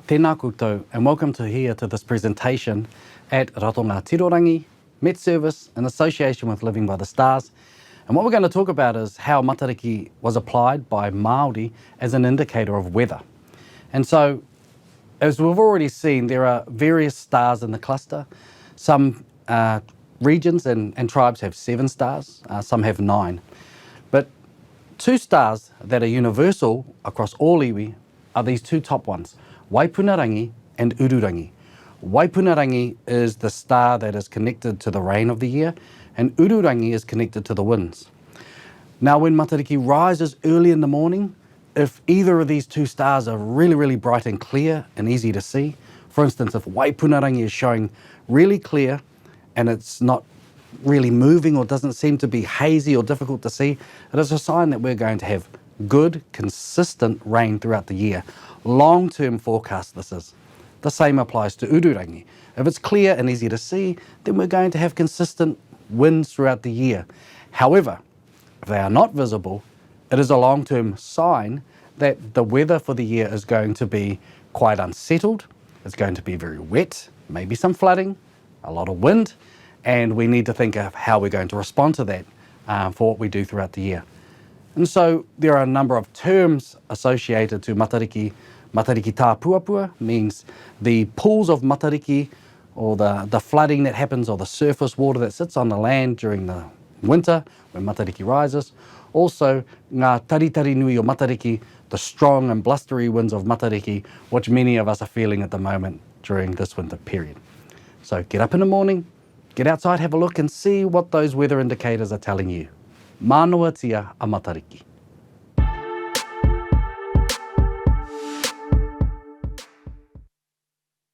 Tēnā koutou, and welcome to this presentation at Ratonga Tirorangi, Met Service in association with Living by the Stars. And what we're going to talk about is how matariki was applied by Māori as an indicator of weather. And so, as we've already seen, there are various stars in the cluster. Some regions and tribes have 7 stars, some have 9. But 2 stars that are universal across all iwi are these 2 top ones, Waipunarangi and Ururangi. Waipunarangi is the star that is connected to the rain of the year, and Ururangi is connected to the winds. Now, when matariki rises early in the morning, if either of these 2 stars are really bright and clear and easy to see, for instance, if Waipunarangi is showing really clear and it's not really moving or doesn't seem to be hazy or difficult to see, it is a sign that we're going to have good, consistent rain throughout the year. Long-term forecast this is. The same applies to Ururangi. If it's clear and easy to see, then we're going to have consistent winds throughout the year. However, if they are not visible, it is a long-term sign that the weather for the year is going to be quite unsettled. It's going to be very wet, maybe some flooding, a lot of wind, and we need to think of how we're going to respond to that for what we do throughout the year. And so there are a number of terms associated to matariki. Matariki tā puapua means the pools of matariki, or the flooding that happens, or the surface water that sits on the land during the winter when matariki rises. Also, ngā taritari nui o matariki, the strong and blustery winds of matariki, which many of us are feeling at the moment during this winter period. So get up in the morning, get outside, have a look and see what those weather indicators are telling you. Mānoa tia a matariki.